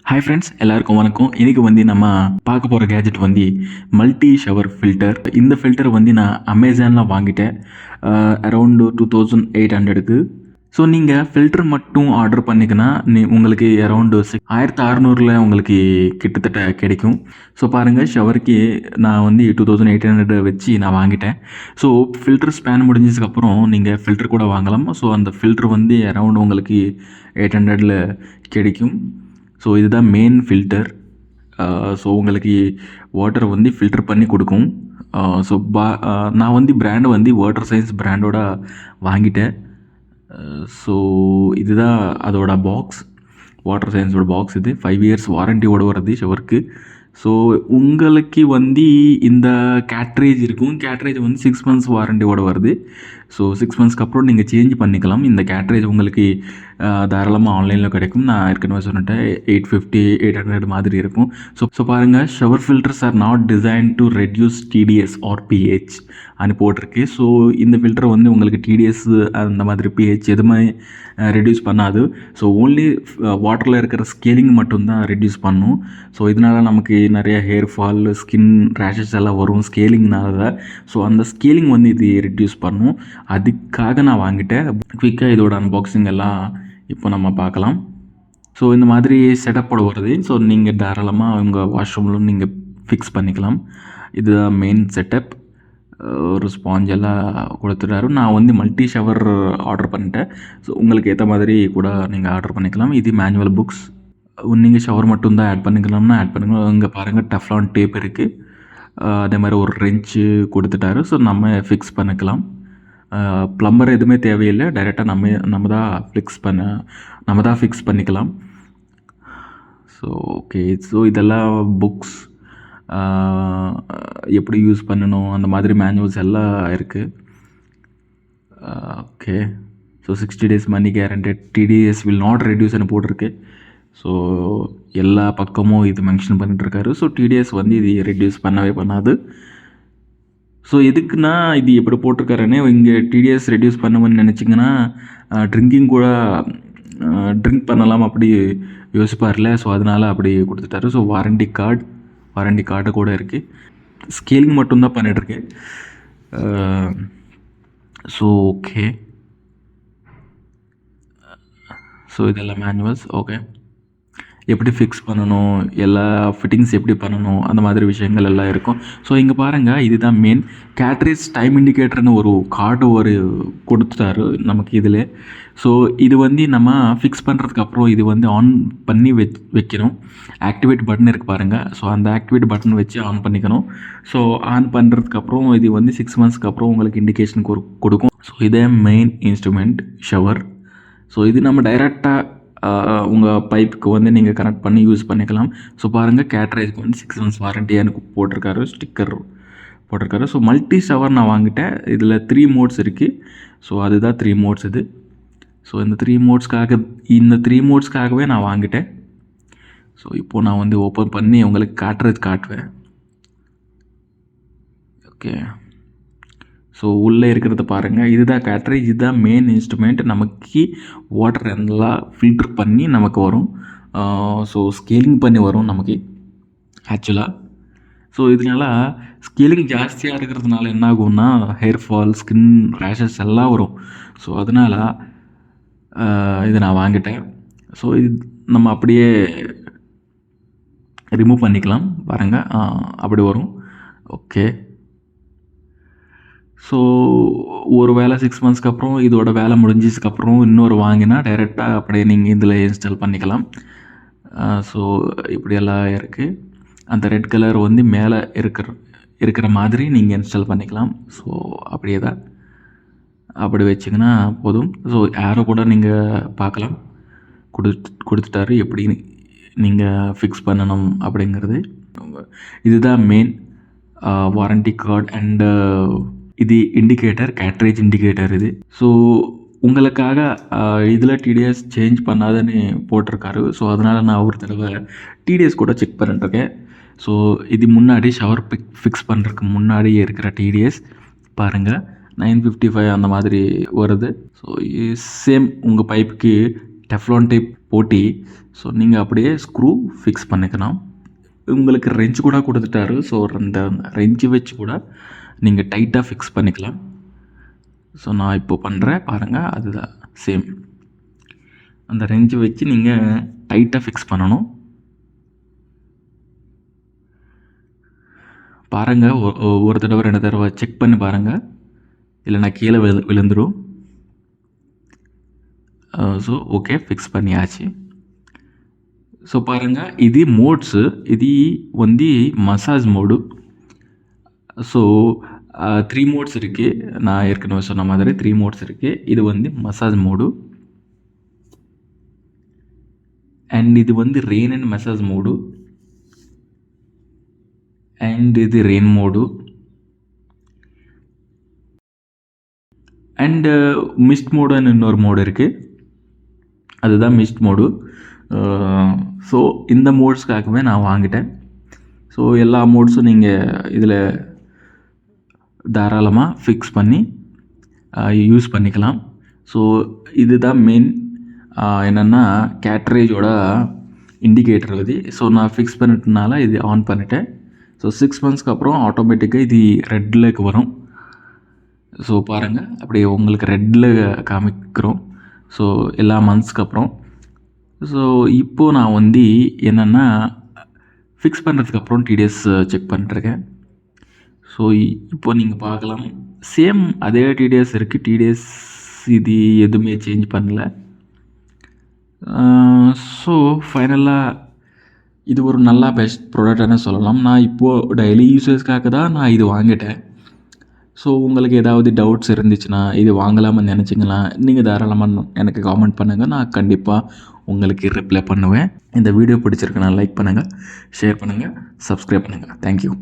Hi friends, எல்லாருக்கும் வணக்கம். இன்னைக்கு வந்து நம்ம பார்க்க போகிற கேஜெட் வந்து மல்டி ஷவர் ஃபில்டர். இந்த ஃபில்டர் வந்து நான் அமேசானில் வாங்கிட்டேன் அரௌண்டு 2800க்கு. ஸோ நீங்கள் ஃபில்டர் மட்டும் ஆர்டர் பண்ணிக்கினா உங்களுக்கு அரௌண்டு 1600 உங்களுக்கு கிட்டத்தட்ட கிடைக்கும். ஸோ பாருங்கள், ஷவருக்கு நான் வந்து 2800 வச்சு நான் வாங்கிட்டேன். ஸோ ஃபில்டர் ஸ்பேன் முடிஞ்சதுக்கப்புறம் நீங்கள் ஃபில்டர் கூட வாங்கலாம். ஸோ அந்த ஃபில்டர் வந்து அரௌண்ட் உங்களுக்கு 800 கிடைக்கும். ஸோ இதுதான் மெயின் ஃபில்டர். ஸோ உங்களுக்கு வாட்டரை வந்து ஃபில்டர் பண்ணி கொடுக்கும். ஸோ நான் வந்து பிராண்டு வந்து வாட்டர் சயின்ஸ் பிராண்டோட வாங்கிட்டேன். ஸோ இதுதான் அதோட பாக்ஸ், வாட்டர் சயின்ஸோட பாக்ஸ். இது 5 இயர்ஸ் வாரண்டியோட வருது ஷவருக்கு. ஸோ உங்களுக்கு வந்து இந்த கேட்ரேஜ் இருக்கும். கேட்ரேஜ் வந்து 6 மந்த்ஸ் வாரண்டியோட வருது. ஸோ 6 மந்த்ஸ்க்கு அப்புறம் நீங்கள் சேஞ்ச் பண்ணிக்கலாம். இந்த கேட்ரேஜ் உங்களுக்கு தாராளமாக ஆன்லைனில் கிடைக்கும். நான் ஏற்கனவே சொன்னிட்டேன் 850 800 மாதிரி இருக்கும். ஸோ பாருங்கள், shower filters are not design to reduce TDS or pH అని போட்டிருக்கு. ஸோ இந்த ஃபில்டர் வந்து உங்களுக்கு டிடிஎஸ் அந்த மாதிரி பிஹெச் எதுவுமே ரெடியூஸ் பண்ணாது. ஸோ ஓன்லி வாட்டரில் இருக்கிற ஸ்கேலிங் மட்டும்தான் ரெடியூஸ் பண்ணும். ஸோ இதனால் நமக்கு நிறைய ஹேர் ஃபால், ஸ்கின் ரேஷஸ் எல்லாம் வரும் ஸ்கேலிங்னால தான். ஸோ அந்த ஸ்கேலிங் வந்து இது ரெடியூஸ் பண்ணும். அதுக்காக நான் வாங்கிட்டேன். குயிக்காக இதோட அன்பாக்சிங் எல்லாம் இப்போ நம்ம பார்க்கலாம். ஸோ இந்த மாதிரி செட்டப்போட வருது. ஸோ நீங்கள் தாராளமாக உங்கள் வாஷ்ரூமில் நீங்கள் ஃபிக்ஸ் பண்ணிக்கலாம். இதுதான் மெயின் செட்டப். ஒரு ஸ்பாஞ்ச் எல்லாம் கொடுத்துட்டாரு. நான் வந்து மல்டி ஷவர் ஆர்டர் பண்ணிட்டேன். ஸோ உங்களுக்கு ஏற்ற மாதிரி கூட நீங்கள் ஆர்டர் பண்ணிக்கலாம். இது மேனுவல் புக்ஸ். நீங்கள் ஷவர் மட்டும்தான் ஆட் பண்ணிக்கலாம்னா ஆட் பண்ணிக்கலாம். இங்கே பாருங்கள், டெஃப்லான் டேப் இருக்குது. அதே மாதிரி ஒரு ரெஞ்சு கொடுத்துட்டாரு. ஸோ நம்ம ஃபிக்ஸ் பண்ணிக்கலாம். ப்ளம்பர் எதுவுமே தேவையில்லை. டைரெக்டாக நம்ம தான் ஃபிக்ஸ் பண்ணிக்கலாம். So okay. ஸோ இதெல்லாம் புக்ஸ் எப்படி யூஸ் பண்ணணும் அந்த மாதிரி மேனுவல்ஸ் எல்லாம் இருக்குது. Okay. So 60 days money guaranteed, TDS will not ரெடியூஸ்னு போட்டிருக்கு. ஸோ எல்லா பக்கமும் இது மென்ஷன் பண்ணிட்டுருக்காரு. ஸோ டிடிஎஸ் வந்து இது ரெடியூஸ் பண்ணவே பண்ணாது. ஸோ எதுக்குன்னா, இது எப்படி போட்டிருக்காருன்னே, இங்கே டிடிஎஸ் ரெடியூஸ் பண்ணுவேன்னு நினச்சிங்கன்னா ட்ரிங்கிங் கூட ட்ரிங்க் பண்ணலாம் அப்படி யோசிப்பார்ல. ஸோ அதனால் அப்படி கொடுத்துட்டாரு. ஸோ வாரண்டி கார்டு கூட இருக்குது. ஸ்கேலிங் மட்டும்தான் பண்ணிகிட்ருக்கேன். So okay. ஸோ இதெல்லாம் மேனுவல்ஸ். ஓகே, எப்படி ஃபிக்ஸ் பண்ணணும், எல்லா ஃபிட்டிங்ஸ் எப்படி பண்ணணும், அந்த மாதிரி விஷயங்கள் எல்லாம் இருக்கும். ஸோ இங்கே பாருங்கள், இதுதான் மெயின் கேட்ரேஜ் டைம் இண்டிகேட்டர்னு ஒரு கார்டு கொடுத்துட்டாரு நமக்கு இதில். ஸோ இது வந்து நம்ம ஃபிக்ஸ் பண்ணுறதுக்கு அப்புறம் இது வந்து ஆன் பண்ணி வைக்கணும். ஆக்டிவேட் பட்டன் இருக்குது பாருங்கள். ஸோ அந்த ஆக்டிவேட் பட்டன் வச்சு ஆன் பண்ணிக்கணும். ஸோ ஆன் பண்ணுறதுக்கப்புறம் இது வந்து 6 மந்த்ஸ்க்கு அப்புறம் உங்களுக்கு இண்டிகேஷன் கொடுக்கும். ஸோ இதே மெயின் இன்ஸ்ட்ருமெண்ட் ஷவர். ஸோ இது நம்ம டைரெக்டாக உங்கள் பைப்புக்கு வந்து நீங்கள் கனெக்ட் பண்ணி யூஸ் பண்ணிக்கலாம். ஸோ பாருங்கள், கேட்ரேஜ்க்கு வந்து 6 மந்த்ஸ் வாரண்டி எனக்கு போட்டிருக்காரு, ஸ்டிக்கர் போட்டிருக்காரு. ஸோ மல்டி ஷவர் நான் வாங்கிட்டேன். இதில் 3 மோட்ஸ் இருக்குது. ஸோ அதுதான் 3 மோட்ஸ் இது. ஸோ இந்த 3 மோட்ஸ்க்காகவே நான் வாங்கிட்டேன். ஸோ இப்போது நான் வந்து ஓப்பன் பண்ணி உங்களுக்கு காட்டுவேன். ஓகே. ஸோ உள்ளே இருக்கிறத பாருங்கள், இதுதான் கேட்ரேஜ், இதுதான் மெயின் இன்ஸ்ட்ருமெண்ட். நமக்கு வாட்டர் எல்லாம் ஃபில்டர் பண்ணி நமக்கு வரும். ஸோ ஸ்கேலிங் பண்ணி வரும் நமக்கு ஆக்சுவலாக. ஸோ இதனால் ஸ்கேலிங் ஜாஸ்தியாக இருக்கிறதுனால என்ன ஆகும்னா, ஹேர் ஃபால், ஸ்கின் ரேஷஸ் எல்லாம் வரும். ஸோ அதனால் இதை நான் வாங்கிட்டேன். ஸோ இது நம்ம அப்படியே ரிமூவ் பண்ணிக்கலாம். பாருங்கள், அப்படி வரும். ஓகே. ஸோ ஒரு வேளை 6 மந்த்ஸ்க்கு அப்புறம் இதோட வேலை முடிஞ்சதுக்கப்புறம் இன்னொரு வாங்கினா டைரெக்டாக அப்படியே நீங்கள் இதில் இன்ஸ்டால் பண்ணிக்கலாம். ஸோ இப்படியெல்லாம் இருக்குது. அந்த ரெட் கலர் வந்து மேலே இருக்கிற மாதிரி நீங்கள் இன்ஸ்டால் பண்ணிக்கலாம். ஸோ அப்படியே தான், அப்படி வச்சிங்கன்னா போதும். ஸோ ஏரோ கூட நீங்கள் பார்க்கலாம், கொடுத்துட்டாரு எப்படி நீங்கள் ஃபிக்ஸ் பண்ணணும் அப்படிங்கிறது. இதுதான் மெயின் வாரண்டி கார்டு. அண்டு இது இண்டிகேட்டர், கேட்ரேஜ் இண்டிகேட்டர் இது. ஸோ உங்களுக்காக இதில் டிடிஎஸ் சேஞ்ச் பண்ணாதுன்னு போட்டிருக்காரு. ஸோ அதனால் நான் ஒரு தடவை டிடிஎஸ் கூட செக் பண்ணிட்டுருக்கேன். ஸோ இது முன்னாடி ஷவர் ஃபிக்ஸ் பண்ணுறதுக்கு முன்னாடியே இருக்கிற டிடிஎஸ் பாருங்கள், 955 அந்த மாதிரி வருது. ஸோ சேம் உங்கள் பைப்புக்கு டெஃப்லான் டேப் போட்டு ஸோ நீங்கள் அப்படியே ஸ்க்ரூ ஃபிக்ஸ் பண்ணிக்கலாம். உங்களுக்கு ரெஞ்ச் கூட கொடுத்துட்டாரு. ஸோ அந்த ரெஞ்சு வச்சு கூட நீங்கள் டைட்டாக ஃபிக்ஸ் பண்ணிக்கலாம். ஸோ நான் இப்போ பண்ணுறேன் பாருங்கள், அதுதான் சேம். அந்த ரெஞ்சு வச்சு நீங்கள் டைட்டாக ஃபிக்ஸ் பண்ணணும். பாருங்கள், ஒரு தடவை 2 தடவை செக் பண்ணி பாருங்கள், இல்லைனா கீழே விழுந்துடும். ஸோ ஓகே, ஃபிக்ஸ் பண்ணியாச்சு. ஸோ பாருங்கள், இது மோட்ஸு. இது வந்து மசாஜ் மோடு. ஸோ 3 மோட்ஸ் இருக்குது. நான் ஏற்கனவே சொன்ன மாதிரி 3 மோட்ஸ் இருக்குது. இது வந்து மசாஜ் மோடு, அண்ட் இது வந்து rain and massage mode, and இது ரெயின் மோடு, அண்டு மிஸ்ட் மோடுன்னு இன்னொரு மோடு இருக்குது. அதுதான் மிஸ்ட் மோடு. ஸோ இந்த மோட்ஸ்க்காகவே நான் வாங்கிட்டேன். ஸோ எல்லா மோட்ஸும் நீங்கள் இதில் தாராளமாக ஃபிக்ஸ் பண்ணி யூஸ் பண்ணிக்கலாம். ஸோ இதுதான் மெயின் என்னென்னா கேட்ரேஜோட இண்டிகேட்டர் இது. ஸோ நான் ஃபிக்ஸ் பண்ணிட்டனால இது ஆன் பண்ணிட்டேன். ஸோ 6 மந்த்ஸ்க்கு அப்புறம் ஆட்டோமேட்டிக்காக இது ரெட்டில் வரும். ஸோ பாருங்கள், அப்படியே உங்களுக்கு ரெட்டில் காமிக்கிறோம். ஸோ எல்லா மந்த்ஸ்க்கு அப்புறம். ஸோ இப்போது நான் வந்து என்னென்னா ஃபிக்ஸ் பண்ணுறதுக்கப்புறம் டிடிஎஸ் செக் பண்ணிட்டுருக்கேன். ஸோ இப்போது நீங்கள் பார்க்கலாம், சேம் அதே டிடிஎஸ் இருக்குது. டிடிஎஸ் இது எதுவுமே சேஞ்ச் பண்ணல. ஸோ ஃபைனலாக இது ஒரு நல்ல பெஸ்ட் ப்ராடக்ட்னு சொல்லலாம். நான் இப்போது டெய்லி யூசேஸ்க்காக தான் நான் இது வாங்கிட்டேன். ஸோ உங்களுக்கு ஏதாவது டவுட்ஸ் இருந்துச்சுன்னா, இது வாங்கலாம்னு நினச்சிங்களா, நீங்கள் தாராளமாக எனக்கு காமெண்ட் பண்ணுங்கள். நான் கண்டிப்பாக உங்களுக்கு ரிப்ளை பண்ணுவேன். இந்த வீடியோ பிடிச்சிருக்குன்னா லைக் பண்ணுங்கள், ஷேர் பண்ணுங்கள், சப்ஸ்கிரைப் பண்ணுங்கள். தேங்க்யூ.